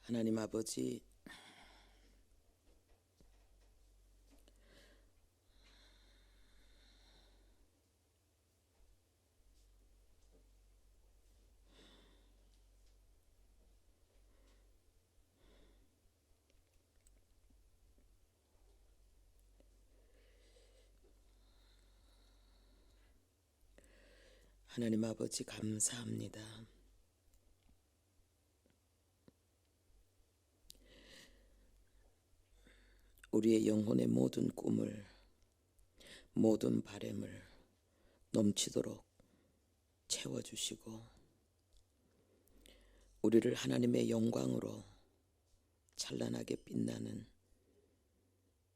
하나님 아버지, 하나님 아버지 감사합니다. 우리의 영혼의 모든 꿈을, 모든 바램을 넘치도록 채워주시고 우리를 하나님의 영광으로 찬란하게 빛나는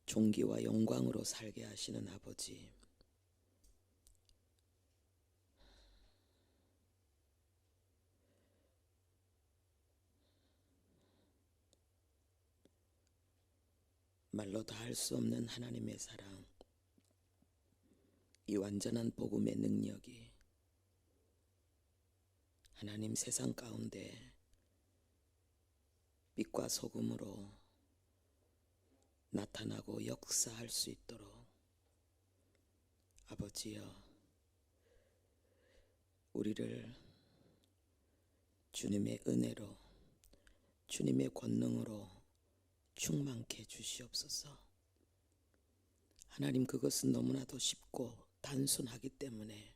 존귀와 영광으로 살게 하시는 아버지, 말로 다 할 수 없는 하나님의 사랑, 이 완전한 복음의 능력이 하나님 세상 가운데 빛과 소금으로 나타나고 역사할 수 있도록 아버지여, 우리를 주님의 은혜로, 주님의 권능으로 충만케 주시옵소서. 하나님, 그것은 너무나도 쉽고 단순하기 때문에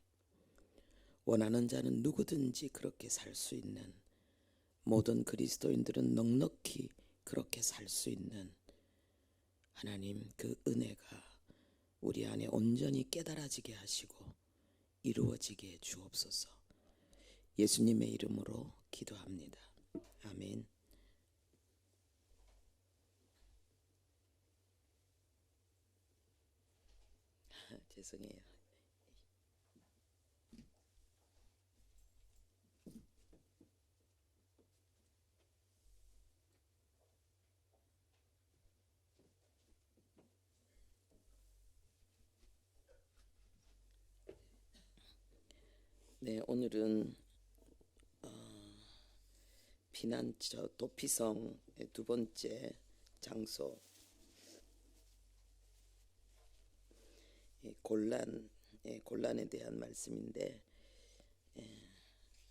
원하는 자는 누구든지 그렇게 살 수 있는, 모든 그리스도인들은 넉넉히 그렇게 살 수 있는 하나님, 그 은혜가 우리 안에 온전히 깨달아지게 하시고 이루어지게 주옵소서. 예수님의 이름으로 기도합니다. 아멘. 죄송해요. 네, 오늘은 피난처 도피성의 두 번째 장소, 곤란에 대한 말씀인데,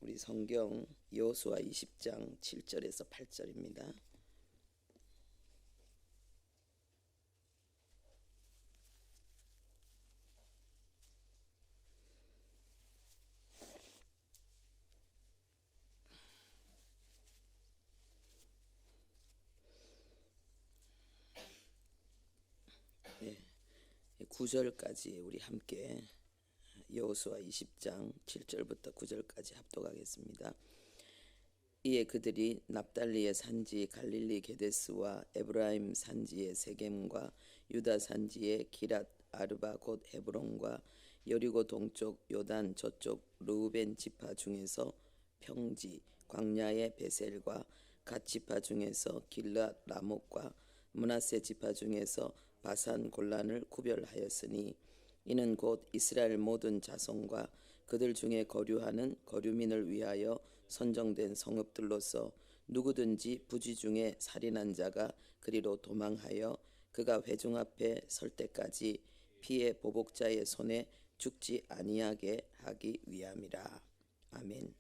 우리 성경 여호수아 20장 7절에서 8절입니다. 네, 9절까지 우리 함께 여호수아 20장 7절부터 9절까지 합독하겠습니다. 이에 그들이 납달리의 산지 갈릴리 게데스와 에브라임 산지의 세겜과 유다 산지의 기랏 아르바 곧 헤브론과 여리고 동쪽 요단 저쪽 르우벤 지파 중에서 평지 광야의 베셀과 갓 지파 중에서 길랏 라못과 므낫세 지파 중에서 바산 골란을 구별하였으니, 이는 곧 이스라엘 모든 자손과 그들 중에 거류하는 거류민을 위하여 선정된 성읍들로서 누구든지 부지 중에 살인한 자가 그리로 도망하여 그가 회중 앞에 설 때까지 피의 보복자의 손에 죽지 아니하게 하기 위함이라. 아멘.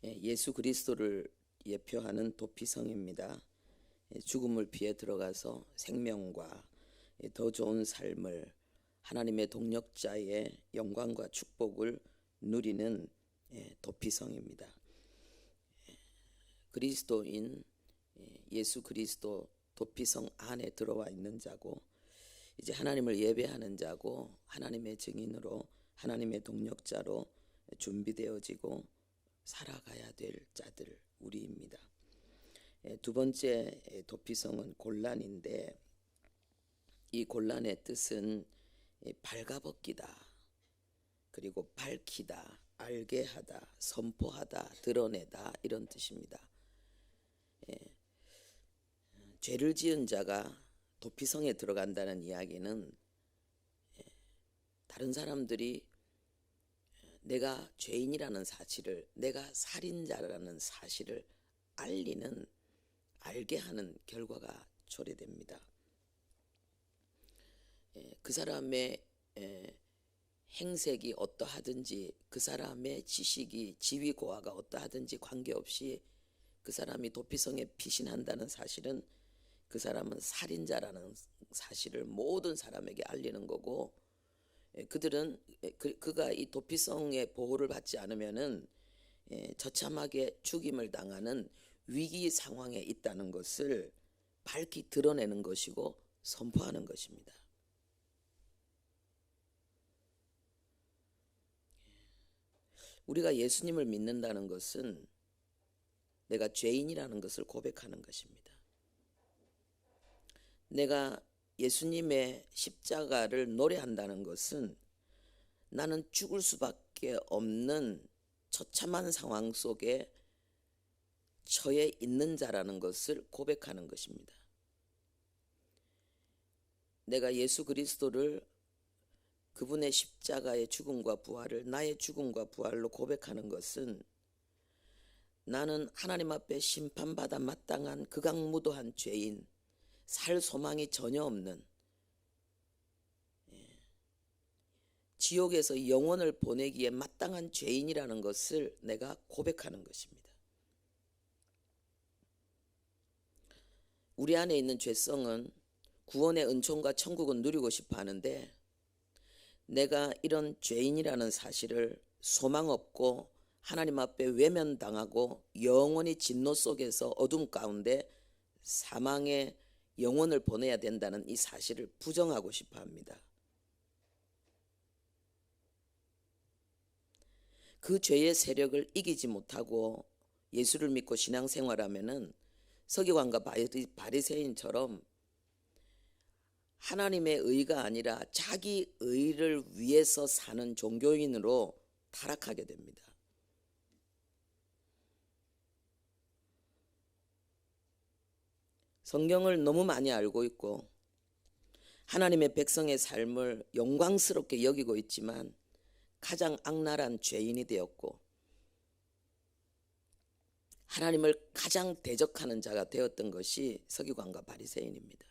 예수 그리스도를 예표하는 도피성입니다. 죽음을 피해 들어가서 생명과 더 좋은 삶을, 하나님의 동력자의 영광과 축복을 누리는 도피성입니다. 그리스도인 예수 그리스도 도피성 안에 들어와 있는 자고, 이제 하나님을 예배하는 자고, 하나님의 증인으로, 하나님의 동력자로 준비되어지고 살아가야 될 자들, 우리입니다. 두 번째 도피성은 곤란인데, 이 곤란의 뜻은 발가벗기다, 그리고 밝히다, 알게 하다, 선포하다, 드러내다, 이런 뜻입니다. 죄를 지은 자가 도피성에 들어간다는 이야기는 다른 사람들이 내가 죄인이라는 사실을, 내가 살인자라는 사실을 알게 하는 결과가 초래됩니다. 그 사람의 행색이 어떠하든지, 그 사람의 지식이 지위 고하가 어떠하든지 관계없이 그 사람이 도피성에 피신한다는 사실은 그 사람은 살인자라는 사실을 모든 사람에게 알리는 거고, 그들은 그가 이 도피성의 보호를 받지 않으면은 처참하게 죽임을 당하는 위기 상황에 있다는 것을 밝히 드러내는 것이고 선포하는 것입니다. 우리가 예수님을 믿는다는 것은 내가 죄인이라는 것을 고백하는 것입니다. 내가 예수님의 십자가를 노래한다는 것은 나는 죽을 수밖에 없는 처참한 상황 속에 처해 있는 자라는 것을 고백하는 것입니다. 내가 예수 그리스도를, 그분의 십자가의 죽음과 부활을 나의 죽음과 부활로 고백하는 것은 나는 하나님 앞에 심판받아 마땅한 극악무도한 죄인, 살 소망이 전혀 없는, 지옥에서 영혼을 보내기에 마땅한 죄인이라는 것을 내가 고백하는 것입니다. 우리 안에 있는 죄성은 구원의 은총과 천국을 누리고 싶어 하는데, 내가 이런 죄인이라는 사실을 소망 없고 하나님 앞에 외면당하고 영원히 진노 속에서 어둠 가운데 사망의 영혼을 보내야 된다는 이 사실을 부정하고 싶어 합니다. 그 죄의 세력을 이기지 못하고 예수를 믿고 신앙생활하면은 서기관과 바리새인처럼 하나님의 의가 아니라 자기 의를 위해서 사는 종교인으로 타락하게 됩니다. 성경을 너무 많이 알고 있고 하나님의 백성의 삶을 영광스럽게 여기고 있지만 가장 악랄한 죄인이 되었고 하나님을 가장 대적하는 자가 되었던 것이 서기관과 바리새인입니다.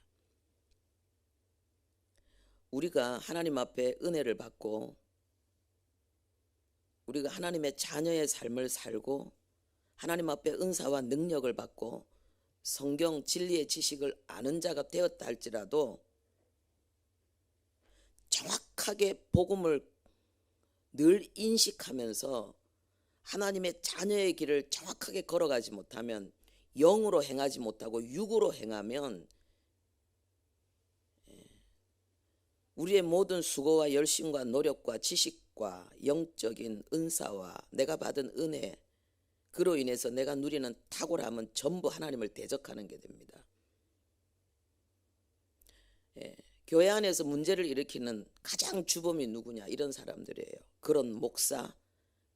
우리가 하나님 앞에 은혜를 받고 우리가 하나님의 자녀의 삶을 살고 하나님 앞에 은사와 능력을 받고 성경 진리의 지식을 아는 자가 되었다 할지라도 정확하게 복음을 늘 인식하면서 하나님의 자녀의 길을 정확하게 걸어가지 못하면, 영으로 행하지 못하고 육으로 행하면 우리의 모든 수고와 열심과 노력과 지식과 영적인 은사와 내가 받은 은혜, 그로 인해서 내가 누리는 탁월함은 전부 하나님을 대적하는 게 됩니다. 교회 안에서 문제를 일으키는 가장 주범이 누구냐? 이런 사람들이에요. 그런 목사,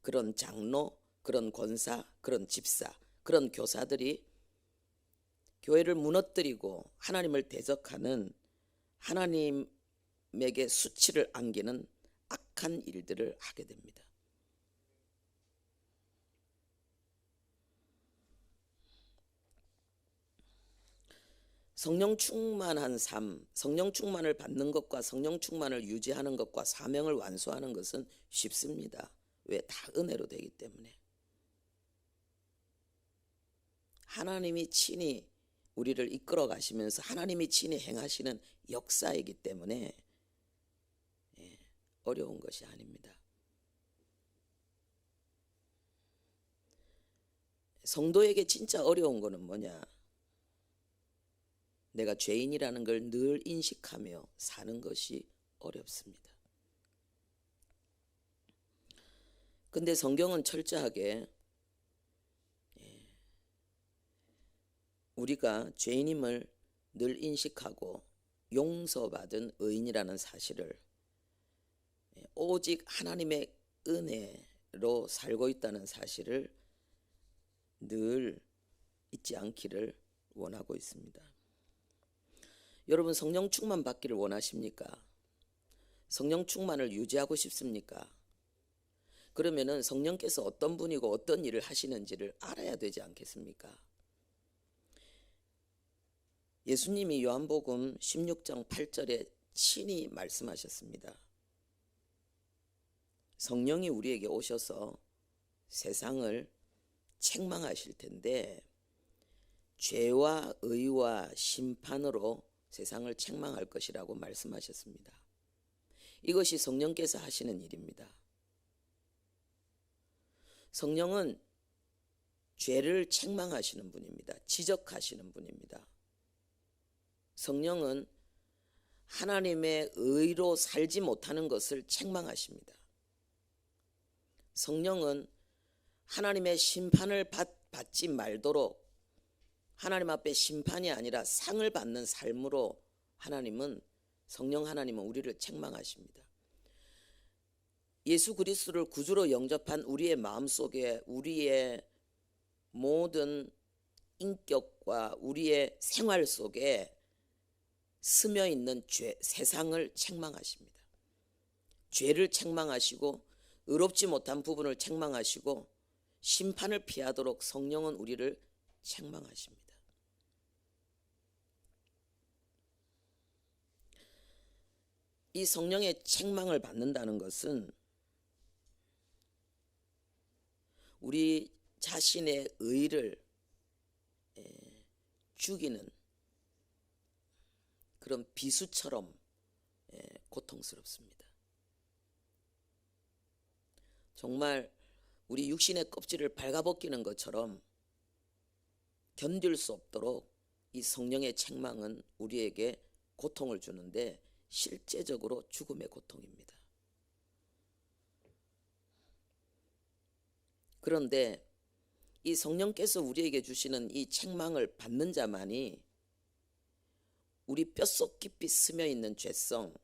그런 장로, 그런 권사, 그런 집사, 그런 교사들이 교회를 무너뜨리고 하나님을 대적하는, 하나님에게 수치를 안기는 악한 일들을 하게 됩니다. 성령 충만한 삶, 성령 충만을 받는 것과 성령 충만을 유지하는 것과 사명을 완수하는 것은 쉽습니다. 왜? 다 은혜로 되기 때문에. 하나님이 친히 우리를 이끌어 가시면서 하나님이 친히 행하시는 역사이기 때문에 어려운 것이 아닙니다. 성도에게 진짜 어려운 거는 뭐냐? 내가 죄인이라는 걸 늘 인식하며 사는 것이 어렵습니다. 근데 성경은 철저하게 우리가 죄인임을 늘 인식하고 용서받은 의인이라는 사실을, 오직 하나님의 은혜로 살고 있다는 사실을 늘 잊지 않기를 원하고 있습니다. 여러분, 성령 충만 받기를 원하십니까? 성령 충만을 유지하고 싶습니까? 그러면은 성령께서 어떤 분이고 어떤 일을 하시는지를 알아야 되지 않겠습니까? 예수님이 요한복음 16장 8절에 친히 말씀하셨습니다. 성령이 우리에게 오셔서 세상을 책망하실 텐데 죄와 의와 심판으로 세상을 책망할 것이라고 말씀하셨습니다. 이것이 성령께서 하시는 일입니다. 성령은 죄를 책망하시는 분입니다. 지적하시는 분입니다. 성령은 하나님의 의로 살지 못하는 것을 책망하십니다. 성령은 하나님의 심판을 받지 말도록 하나님 앞에 심판이 아니라 상을 받는 삶으로 성령 하나님은 우리를 책망하십니다. 예수 그리스도를 구주로 영접한 우리의 마음속에 우리의 모든 인격과 우리의 생활 속에 스며 있는 세상을 책망하십니다. 죄를 책망하시고 의롭지 못한 부분을 책망하시고 심판을 피하도록 성령은 우리를 책망하십니다. 이 성령의 책망을 받는다는 것은 우리 자신의 의를 죽이는 그런 비수처럼 고통스럽습니다. 정말 우리 육신의 껍질을 발가벗기는 것처럼 견딜 수 없도록 이 성령의 책망은 우리에게 고통을 주는데 실제적으로 죽음의 고통입니다. 그런데 이 성령께서 우리에게 주시는 이 책망을 받는 자만이 우리 뼛속 깊이 스며 있는 죄성,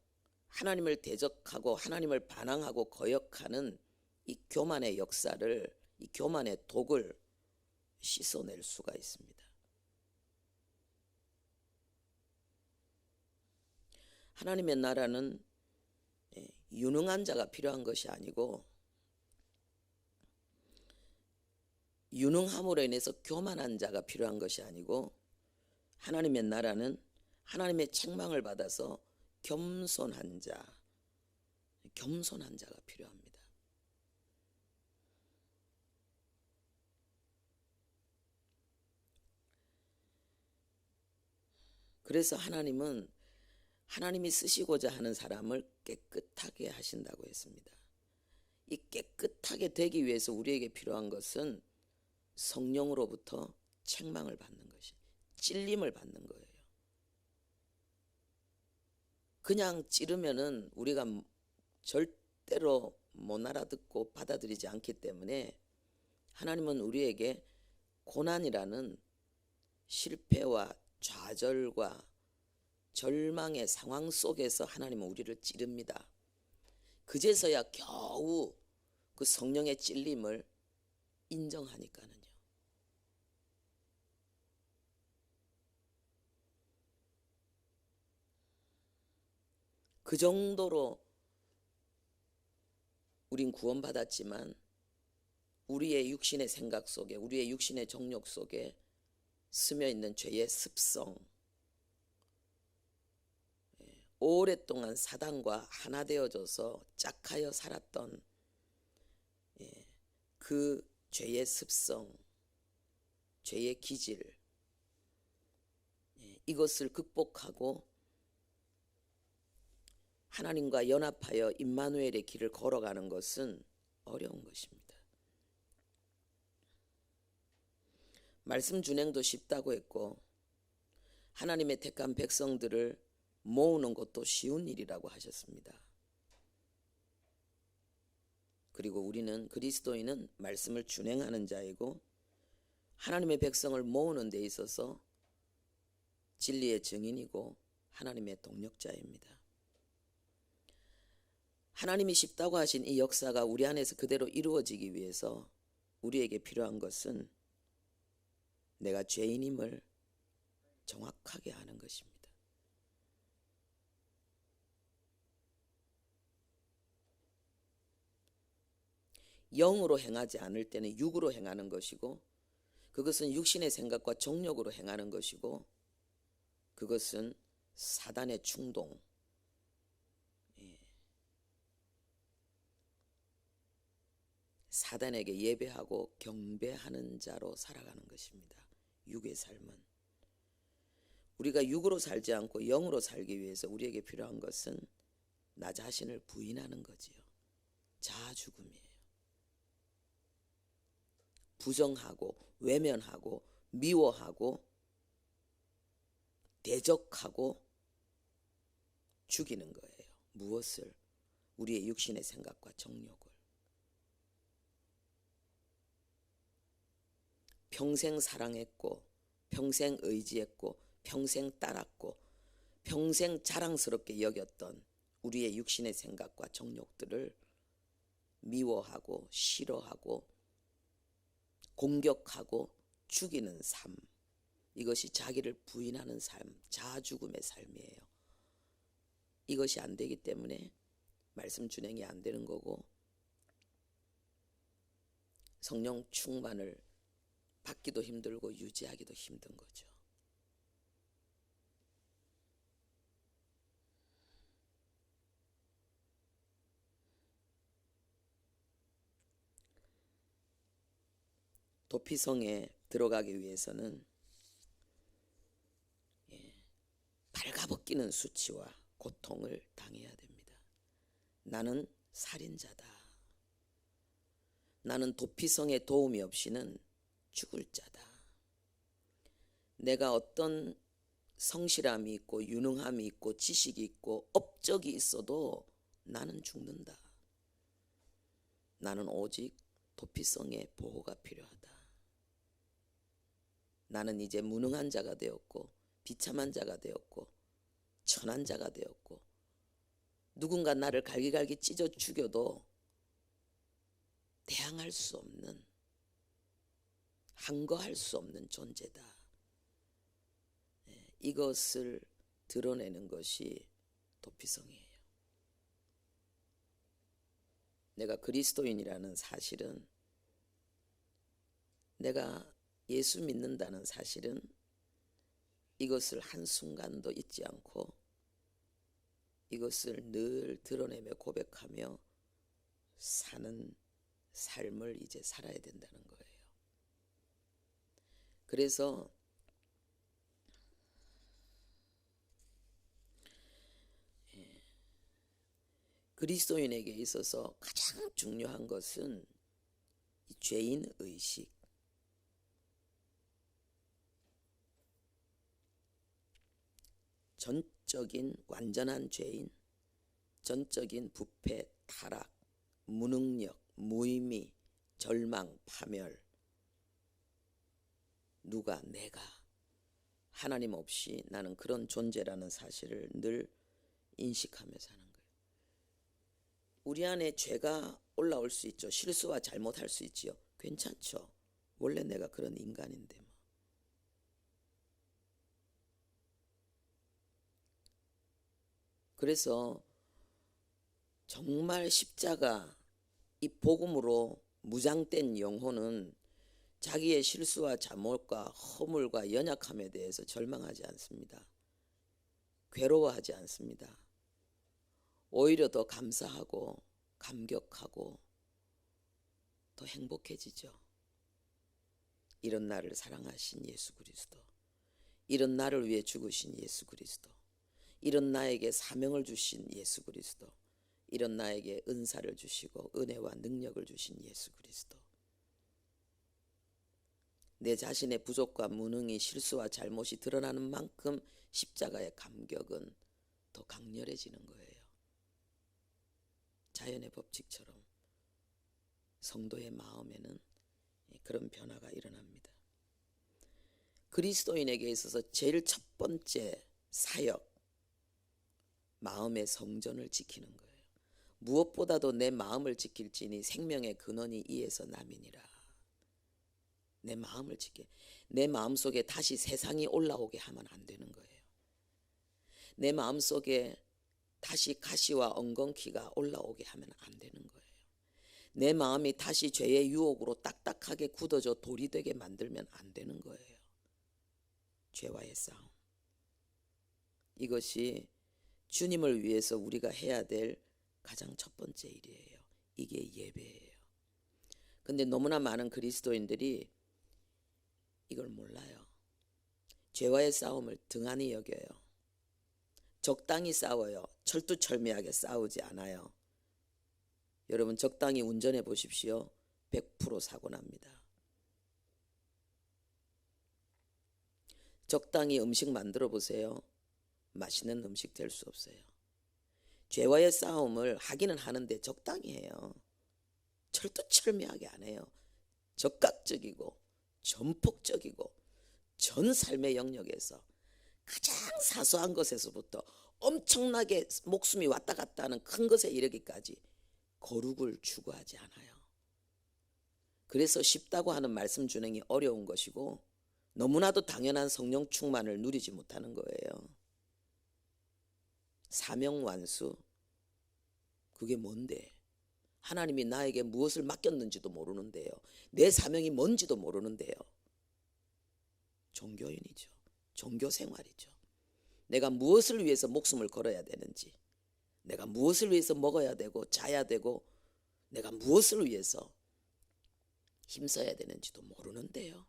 하나님을 대적하고 하나님을 반항하고 거역하는 이 교만의 역사를, 이 교만의 독을 씻어낼 수가 있습니다. 하나님의 나라는 유능한 자가 필요한 것이 아니고 유능함으로 인해서 교만한 자가 필요한 것이 아니고 하나님의 나라는 하나님의 책망을 받아서 겸손한 자가 필요합니다. 그래서 하나님은 하나님이 쓰시고자 하는 사람을 깨끗하게 하신다고 했습니다. 이 깨끗하게 되기 위해서 우리에게 필요한 것은 성령으로부터 책망을 받는 것이, 찔림을 받는 거예요. 그냥 찌르면은 우리가 절대로 못 알아듣고 받아들이지 않기 때문에 하나님은 우리에게 고난이라는 실패와 좌절과 절망의 상황 속에서 하나님은 우리를 찌릅니다. 그제서야 겨우 그 성령의 찔림을 인정하니까는요. 그 정도로 우린 구원받았지만 우리의 육신의 생각 속에, 우리의 육신의 정욕 속에 스며 있는 죄의 습성, 오랫동안 사단과 하나 되어져서 짝하여 살았던 그 죄의 습성, 죄의 기질, 이것을 극복하고 하나님과 연합하여 임마누엘의 길을 걸어가는 것은 어려운 것입니다. 말씀 준행도 쉽다고 했고 하나님의 택한 백성들을 모으는 것도 쉬운 일이라고 하셨습니다. 그리고 우리는 그리스도인은 말씀을 준행하는 자이고 하나님의 백성을 모으는 데 있어서 진리의 증인이고 하나님의 동력자입니다. 하나님이 쉽다고 하신 이 역사가 우리 안에서 그대로 이루어지기 위해서 우리에게 필요한 것은 내가 죄인임을 정확하게 아는 것입니다. 영으로 행하지 않을 때는 육으로 행하는 것이고 그것은 육신의 생각과 정욕으로 행하는 것이고 그것은 사단의 충동, 사단에게 예배하고 경배하는 자로 살아가는 것입니다. 육의 삶은. 우리가 육으로 살지 않고 영으로 살기 위해서 우리에게 필요한 것은 나 자신을 부인하는 거지요. 자아 죽음이에요. 부정하고 외면하고 미워하고 대적하고 죽이는 거예요. 무엇을? 우리의 육신의 생각과 정욕을. 평생 사랑했고 평생 의지했고 평생 따랐고 평생 자랑스럽게 여겼던 우리의 육신의 생각과 정욕들을 미워하고 싫어하고 공격하고 죽이는 삶, 이것이 자기를 부인하는 삶, 자아죽음의 삶이에요. 이것이 안 되기 때문에 말씀 준행이 안 되는 거고 성령 충만을 받기도 힘들고 유지하기도 힘든 거죠. 도피성에 들어가기 위해서는 발가벗기는 수치와 고통을 당해야 됩니다. 나는 살인자다. 나는 도피성의 도움이 없이는 죽을 자다. 내가 어떤 성실함이 있고 유능함이 있고 지식이 있고 업적이 있어도 나는 죽는다. 나는 오직 도피성의 보호가 필요하다. 나는 이제 무능한 자가 되었고 비참한 자가 되었고 천한 자가 되었고 누군가 나를 갈기갈기 찢어 죽여도 대항할 수 없는, 항거할 수 없는 존재다. 이것을 드러내는 것이 도피성이에요. 내가 그리스도인이라는 사실은, 내가 예수 믿는다는 사실은 이것을 한순간도 잊지 않고 이것을 늘 드러내며 고백하며 사는 삶을 이제 살아야 된다는 거예요. 그래서 그리스도인에게 있어서 가장 중요한 것은 이 죄인 의식, 전적인 완전한 죄인, 전적인 부패, 타락, 무능력, 무의미, 절망, 파멸. 누가, 내가 하나님 없이 나는 그런 존재라는 사실을 늘 인식하며 사는 거예요. 우리 안에 죄가 올라올 수 있죠. 실수와 잘못할 수 있지요. 괜찮죠. 원래 내가 그런 인간인데 뭐. 그래서 정말 십자가, 이 복음으로 무장된 영혼은 자기의 실수와 잘못과 허물과 연약함에 대해서 절망하지 않습니다. 괴로워하지 않습니다. 오히려 더 감사하고 감격하고 더 행복해지죠. 이런 나를 사랑하신 예수 그리스도, 이런 나를 위해 죽으신 예수 그리스도, 이런 나에게 사명을 주신 예수 그리스도, 이런 나에게 은사를 주시고 은혜와 능력을 주신 예수 그리스도. 내 자신의 부족과 무능이, 실수와 잘못이 드러나는 만큼 십자가의 감격은 더 강렬해지는 거예요. 자연의 법칙처럼 성도의 마음에는 그런 변화가 일어납니다. 그리스도인에게 있어서 제일 첫 번째 사역, 마음의 성전을 지키는 거예요. 무엇보다도 내 마음을 지킬지니 생명의 근원이 이에서 남이니라. 내 마음을 지켜. 내 마음속에 다시 세상이 올라오게 하면 안 되는 거예요. 내 마음속에 다시 가시와 엉겅퀴가 올라오게 하면 안 되는 거예요. 내 마음이 다시 죄의 유혹으로 딱딱하게 굳어져 돌이 되게 만들면 안 되는 거예요. 죄와의 싸움. 이것이 주님을 위해서 우리가 해야 될 가장 첫 번째 일이에요. 이게 예배예요. 근데 너무나 많은 그리스도인들이 이걸 몰라요. 죄와의 싸움을 등한히 여겨요. 적당히 싸워요. 철두철미하게 싸우지 않아요. 여러분 적당히 운전해 보십시오. 100% 사고 납니다. 적당히 음식 만들어 보세요. 맛있는 음식 될 수 없어요. 죄와의 싸움을 하기는 하는데 적당히 해요. 철두철미하게 안 해요. 적극적이고 전폭적이고 전 삶의 영역에서 가장 사소한 것에서부터 엄청나게 목숨이 왔다 갔다 하는 큰 것에 이르기까지 거룩을 추구하지 않아요. 그래서 쉽다고 하는 말씀 준행이 어려운 것이고 너무나도 당연한 성령 충만을 누리지 못하는 거예요. 사명 완수, 그게 뭔데? 하나님이 나에게 무엇을 맡겼는지도 모르는데요. 내 사명이 뭔지도 모르는데요. 종교인이죠. 종교생활이죠. 내가 무엇을 위해서 목숨을 걸어야 되는지, 내가 무엇을 위해서 먹어야 되고 자야 되고 내가 무엇을 위해서 힘써야 되는지도 모르는데요.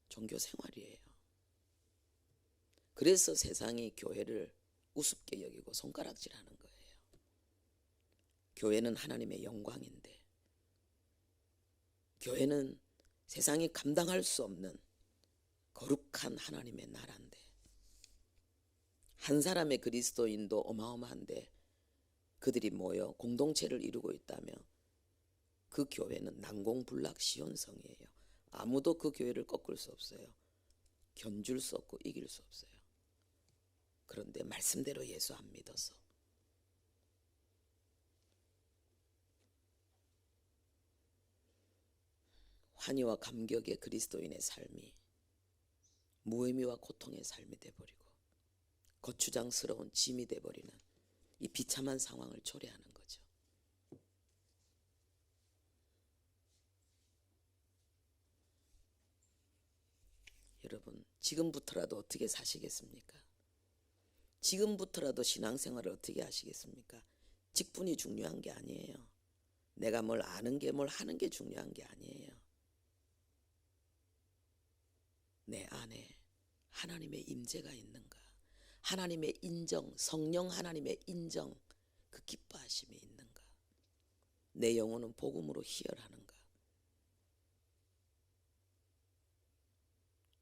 종교생활이에요. 그래서 세상이 교회를 우습게 여기고 손가락질하는 거예요. 교회는 하나님의 영광인데, 교회는 세상이 감당할 수 없는 거룩한 하나님의 나라인데, 한 사람의 그리스도인도 어마어마한데 그들이 모여 공동체를 이루고 있다며 그 교회는 난공불락 시온성이에요. 아무도 그 교회를 꺾을 수 없어요. 견줄 수 없고 이길 수 없어요. 그런데 말씀대로 예수 안 믿어서 환희와 감격의 그리스도인의 삶이 무의미와 고통의 삶이 돼버리고 거추장스러운 짐이 돼버리는 이 비참한 상황을 초래하는 거죠. 여러분 지금부터라도 어떻게 사시겠습니까? 지금부터라도 신앙생활을 어떻게 하시겠습니까? 직분이 중요한 게 아니에요. 내가 뭘 아는 게 뭘 하는 게 중요한 게 아니에요. 내 안에 하나님의 임재가 있는가, 하나님의 인정, 성령 하나님의 인정, 그 기뻐하심이 있는가, 내 영혼은 복음으로 희열하는가,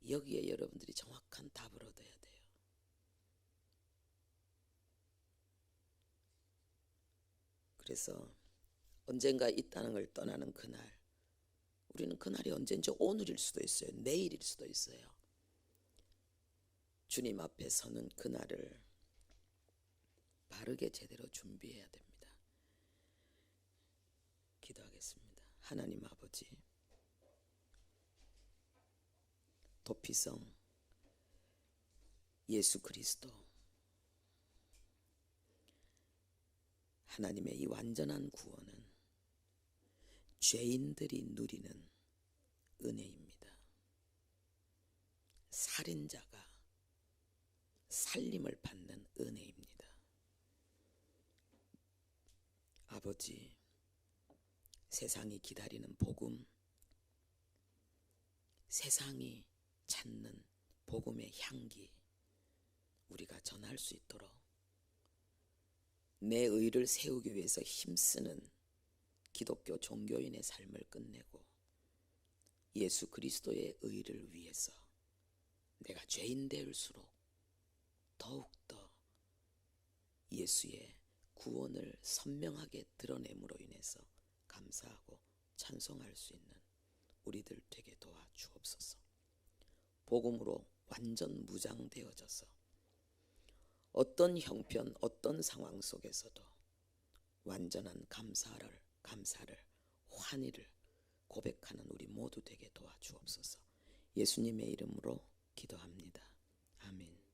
여기에 여러분들이 정확한 답을 얻어야 돼요. 그래서 언젠가 이 땅을 떠나는 그날, 우리는 그날이 언젠지 오늘일 수도 있어요. 내일일 수도 있어요. 주님 앞에 서는 그날을 바르게 제대로 준비해야 됩니다. 기도하겠습니다. 하나님 아버지, 도피성 예수 그리스도, 하나님의 이 완전한 구원은 죄인들이 누리는 은혜입니다. 살인자가 살림을 받는 은혜입니다. 아버지, 세상이 기다리는 복음, 세상이 찾는 복음의 향기, 우리가 전할 수 있도록 내 의를 세우기 위해서 힘쓰는 기독교 종교인의 삶을 끝내고 예수 그리스도의 의를 위해서 내가 죄인 되울수록 더욱더 예수의 구원을 선명하게 드러냄으로 인해서 감사하고 찬송할 수 있는 우리들 되게 도와주옵소서. 복음으로 완전 무장되어져서 어떤 형편, 어떤 상황 속에서도 완전한 감사를, 환희를 고백하는 우리 모두 되게 도와주옵소서. 예수님의 이름으로 기도합니다. 아멘.